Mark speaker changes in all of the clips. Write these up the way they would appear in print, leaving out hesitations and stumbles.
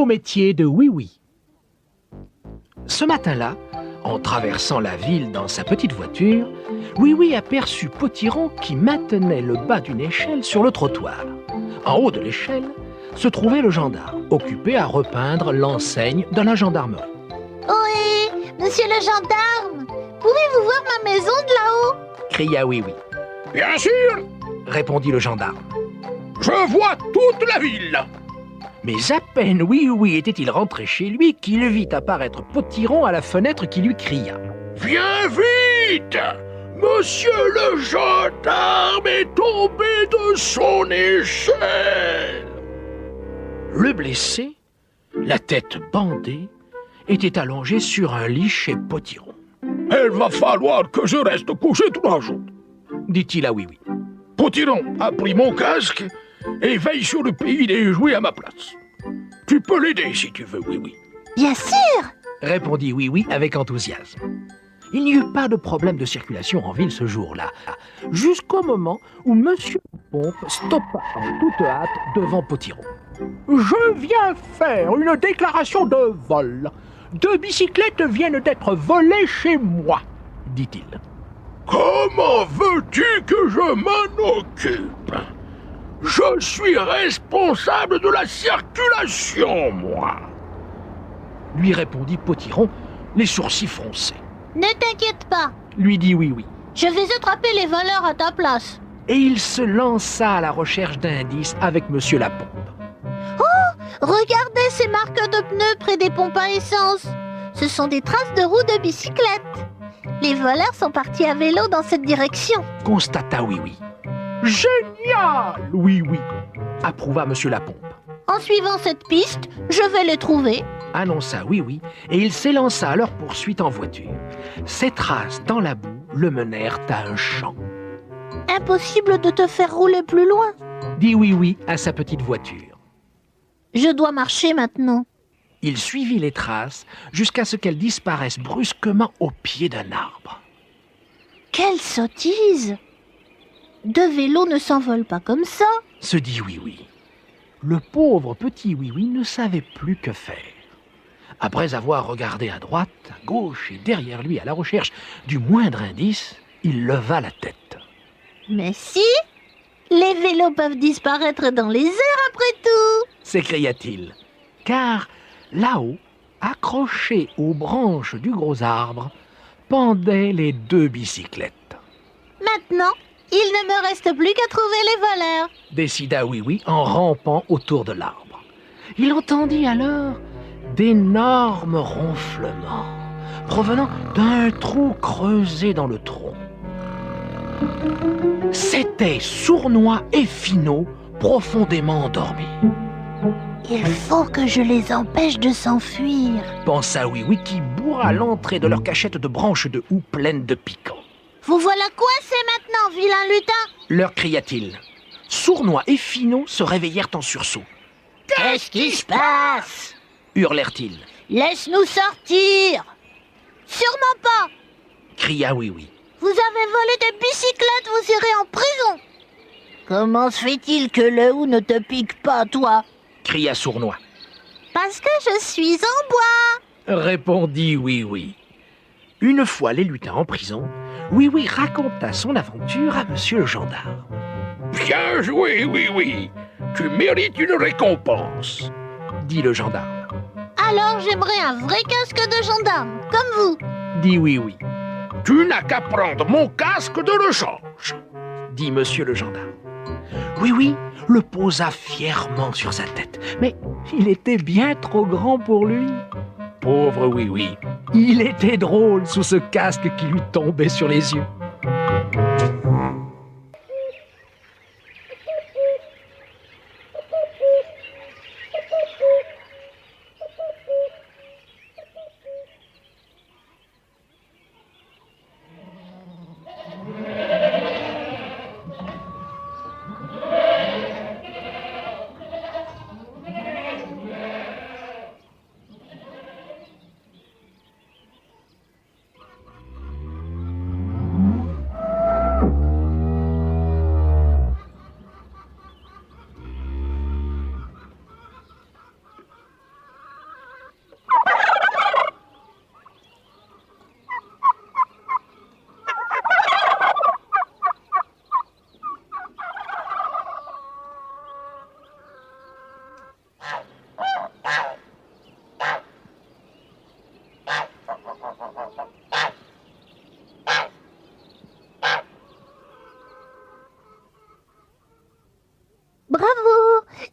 Speaker 1: nouveau métier de Oui-Oui. Ce matin-là, en traversant la ville dans sa petite voiture, Oui-Oui aperçut Potiron qui maintenait le bas d'une échelle sur le trottoir. En haut de l'échelle se trouvait le gendarme, occupé à repeindre l'enseigne de la gendarmerie.
Speaker 2: Ohé, monsieur le gendarme, pouvez-vous voir ma maison de là-haut?
Speaker 1: Cria Oui-Oui.
Speaker 3: Bien sûr,
Speaker 1: Répondit le gendarme.
Speaker 3: je vois toute la ville.
Speaker 1: Mais à peine Oui-Oui était-il rentré chez lui qu'il vit apparaître Potiron à la fenêtre qui lui cria.
Speaker 3: Viens vite! Monsieur le gendarme est tombé de son échelle.
Speaker 1: Le blessé, la tête bandée, était allongé sur un lit chez Potiron.
Speaker 3: Il va falloir que je reste couché toute la journée.
Speaker 1: Dit-il à Oui-Oui.
Speaker 3: Potiron a pris mon casque et veille sur le pays des jouets à ma place. Tu peux l'aider si tu veux, Oui-Oui.
Speaker 2: Bien sûr!
Speaker 1: Répondit Oui-Oui avec enthousiasme. Il n'y eut pas de problème de circulation en ville ce jour-là, jusqu'au moment où Monsieur Pompe stoppa en toute hâte devant Potiron. « Je viens faire une déclaration de vol. 2 bicyclettes viennent d'être volées chez moi, dit-il.
Speaker 3: Comment veux-tu que je m'en occupe? Je suis responsable de la circulation, moi.
Speaker 1: Lui répondit Potiron, les sourcils froncés.
Speaker 2: Ne t'inquiète pas,
Speaker 1: Lui dit Oui-Oui.
Speaker 2: je vais attraper les voleurs à ta place.
Speaker 1: Et il se lança à la recherche d'indices avec Monsieur Lapompe.
Speaker 2: Regardez ces marques de pneus près des pompes à essence. Ce sont des traces de roues de bicyclette. Les voleurs sont partis à vélo dans cette direction.
Speaker 1: Constata Oui-Oui. Génial, Oui-Oui, approuva Monsieur Lapompe.
Speaker 2: En suivant cette piste, je vais les trouver.
Speaker 1: Annonça Oui-Oui, et il s'élança à leur poursuite en voiture. Ces traces dans la boue le menèrent à un champ.
Speaker 2: Impossible de te faire rouler plus loin.
Speaker 1: Dit Oui-Oui à sa petite voiture.
Speaker 2: Je dois marcher maintenant.
Speaker 1: Il suivit les traces jusqu'à ce qu'elles disparaissent brusquement au pied d'un arbre.
Speaker 2: Quelle sottise! 2 vélos ne s'envolent pas comme ça.
Speaker 1: Se dit Oui-Oui. Le pauvre petit Oui-Oui ne savait plus que faire. Après avoir regardé à droite, à gauche et derrière lui à la recherche du moindre indice, il leva la tête.
Speaker 2: Mais si, les vélos peuvent disparaître dans les airs après tout.
Speaker 1: S'écria-t-il, car là-haut, accrochés aux branches du gros arbre, pendaient les 2 bicyclettes.
Speaker 2: Maintenant, il ne me reste plus qu'à trouver les voleurs.
Speaker 1: Décida Oui-Oui en rampant autour de l'arbre. Il entendit alors d'énormes ronflements provenant d'un trou creusé dans le tronc. C'étaient Sournois et Finot profondément endormis.
Speaker 2: Il faut que je les empêche de s'enfuir.
Speaker 1: Pensa Oui-Oui qui bourra l'entrée de leur cachette de branches de houx pleines de piquants.
Speaker 2: Vous voilà coincés maintenant, vilain lutin.
Speaker 1: Leur cria-t-il. Sournois et Finot se réveillèrent en sursaut.
Speaker 2: Qu'est-ce qui se passe?
Speaker 1: Hurlèrent-ils.
Speaker 2: Laisse-nous sortir. Sûrement pas.
Speaker 1: Cria Oui-Oui.
Speaker 2: Vous avez volé des bicyclettes, vous irez en prison. Comment se fait-il que le houx ne te pique pas, toi?
Speaker 1: Cria Sournois.
Speaker 2: Parce que je suis en bois.
Speaker 1: Répondit Oui-Oui. Une fois les lutins en prison, Oui-Oui raconta son aventure à Monsieur le gendarme.
Speaker 3: Bien joué, Oui-Oui. Tu mérites une récompense.
Speaker 1: Dit le gendarme.
Speaker 2: Alors j'aimerais un vrai casque de gendarme, comme vous.
Speaker 1: Dit Oui-Oui.
Speaker 3: Tu n'as qu'à prendre mon casque de rechange.
Speaker 1: Dit Monsieur le gendarme. Oui-Oui le posa fièrement sur sa tête, mais il était bien trop grand pour lui. Pauvre Oui-Oui, il était drôle sous ce casque qui lui tombait sur les yeux.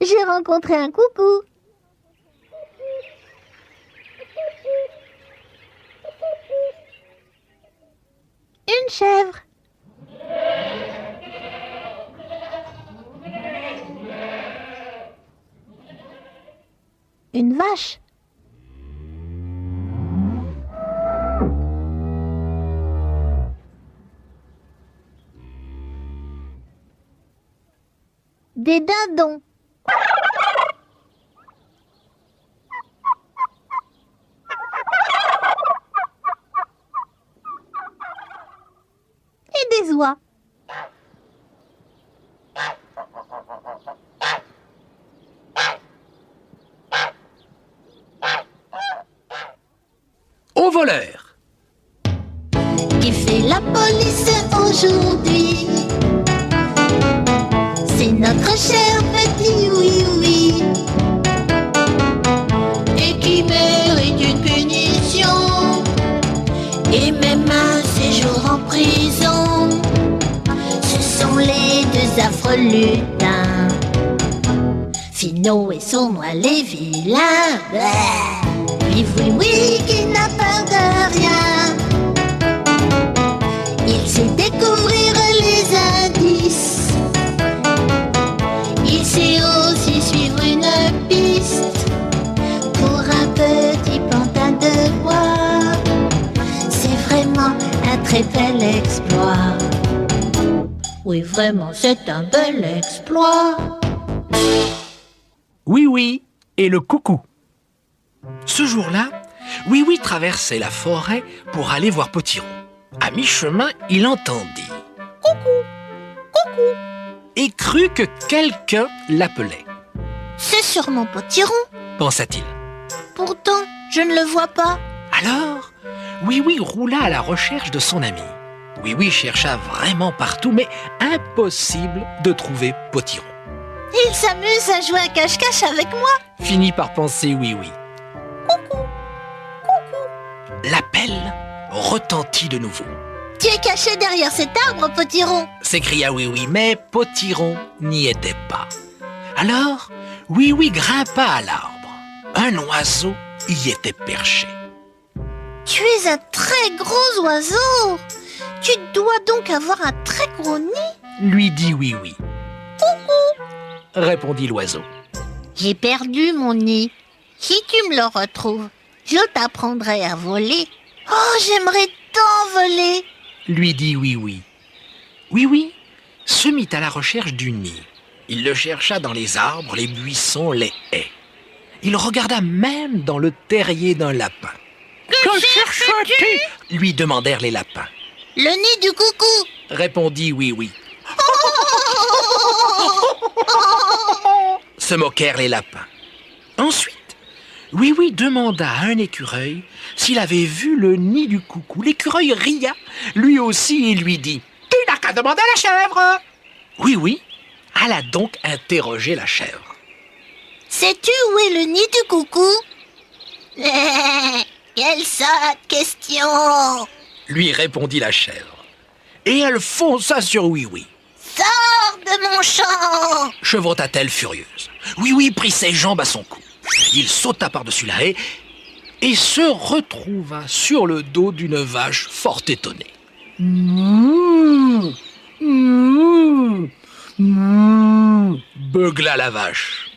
Speaker 2: J'ai rencontré un coucou. Une chèvre. Une vache. Des dindons. Et des oies.
Speaker 1: Au voleur.
Speaker 2: Qui fait la police aujourd'hui? C'est notre cher petit oui-oui. Et qui mérite une punition et même un séjour en prison. Ce sont les deux affreux lutins, Finot et Sournois les vilains. Puis oui, qui n'a peur de rien. Il sait découvrir les indices. Il sait aussi suivre une piste pour un petit pantin de bois. C'est vraiment un très bel exploit. Oui, vraiment, c'est un bel exploit.
Speaker 1: Oui, oui, et le coucou. Ce jour-là, Oui Oui traversait la forêt pour aller voir Potiron. À mi-chemin, il entendit « Coucou, coucou » et crut que quelqu'un l'appelait.
Speaker 2: « C'est sûrement Potiron »
Speaker 1: pensa-t-il.
Speaker 2: « Pourtant, je ne le vois pas. »
Speaker 1: Alors, Oui Oui roula à la recherche de son ami. Oui Oui chercha vraiment partout, mais impossible de trouver Potiron.
Speaker 2: « Il s'amuse à jouer à cache-cache avec moi »
Speaker 1: finit par penser Oui Oui.
Speaker 2: Coucou, coucou.
Speaker 1: L'appel retentit de nouveau.
Speaker 2: Tu es caché derrière cet arbre, Potiron.
Speaker 1: S'écria Oui Oui, mais Potiron n'y était pas. Alors, Oui Oui grimpa à l'arbre. Un oiseau y était perché.
Speaker 2: Tu es un très gros oiseau. Tu dois donc avoir un très gros nid.
Speaker 1: Lui dit Oui Oui.
Speaker 2: Coucou,
Speaker 1: répondit l'oiseau.
Speaker 2: J'ai perdu mon nid. Si tu me le retrouves, je t'apprendrai à voler. Oh, j'aimerais tant voler.
Speaker 1: Lui dit Oui Oui. Oui Oui se mit à la recherche du nid. Il le chercha dans les arbres, les buissons, les haies. Il regarda même dans le terrier d'un lapin.
Speaker 2: Que cherches-tu ?
Speaker 1: Lui demandèrent les lapins.
Speaker 2: Le nid du coucou.
Speaker 1: Répondit Oui Oui. Se moquèrent les lapins. Ensuite, Oui Oui demanda à un écureuil s'il avait vu le nid du coucou. L'écureuil ria, lui aussi, et lui dit « Tu n'as qu'à demander à la chèvre !» Oui Oui alla donc interroger la chèvre.
Speaker 2: Sais-tu où est le nid du coucou ? Quelle sotte question !
Speaker 1: Lui répondit la chèvre. Et elle fonça sur Oui Oui.
Speaker 2: Sors de mon champ !
Speaker 1: Chevrota-t-elle furieuse. Oui Oui prit ses jambes à son cou. Il sauta par-dessus la haie et se retrouva sur le dos d'une vache fort étonnée. Beugla la vache,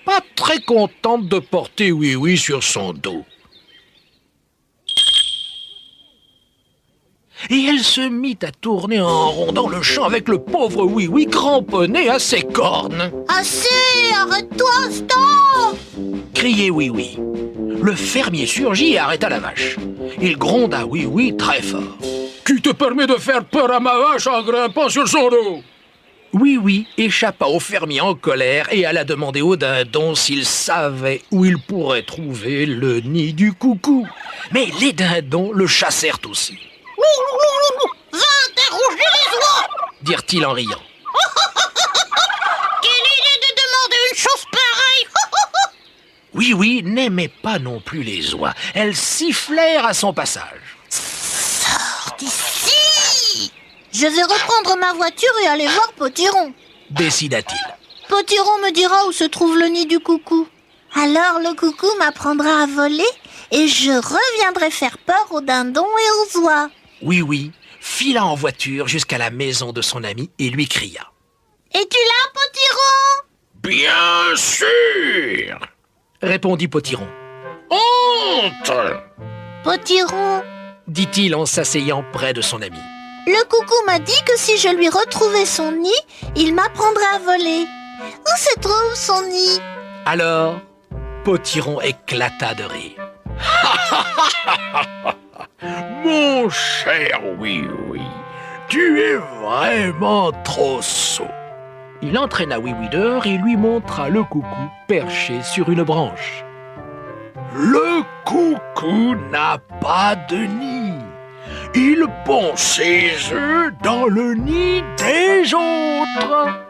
Speaker 1: pas très contente de porter Oui Oui sur son dos. Et elle se mit à tourner en rond dans le champ avec le pauvre Oui Oui cramponné à ses cornes.
Speaker 2: Assez, arrête-toi, stop !
Speaker 1: Criait Oui Oui. Le fermier surgit et arrêta la vache. Il gronda Oui Oui très fort.
Speaker 3: Qui te permet de faire peur à ma vache en grimpant sur son dos ?
Speaker 1: Oui Oui échappa au fermier en colère et alla demander au dindon s'il savait où il pourrait trouver le nid du coucou. Mais les dindons le chassèrent aussi.
Speaker 2: Va interroger les oies !
Speaker 1: Dirent-ils en riant.
Speaker 2: Quelle idée de demander une chose pareille !
Speaker 1: Oui Oui n'aimait pas non plus les oies. Elles sifflèrent à son passage.
Speaker 2: Sors d'ici ! Je vais reprendre ma voiture et aller voir Potiron.
Speaker 1: Décida-t-il.
Speaker 2: Potiron me dira où se trouve le nid du coucou. Alors le coucou m'apprendra à voler et je reviendrai faire peur aux dindons et aux oies.
Speaker 1: Oui, fila en voiture jusqu'à la maison de son ami et lui cria.
Speaker 2: Es-tu là, Potiron?
Speaker 3: Bien sûr!
Speaker 1: Répondit Potiron.
Speaker 3: Honte!
Speaker 2: Potiron,
Speaker 1: Dit-il en s'asseyant près de son ami.
Speaker 2: le coucou m'a dit que si je lui retrouvais son nid, il m'apprendrait à voler. Où se trouve son nid?
Speaker 1: Alors, Potiron éclata de rire.
Speaker 3: Mon cher oui-oui, tu es vraiment trop sot.
Speaker 1: Il entraîna Oui-Oui dehors et lui montra le coucou perché sur une branche.
Speaker 3: Le coucou n'a pas de nid. Il pond ses œufs dans le nid des autres.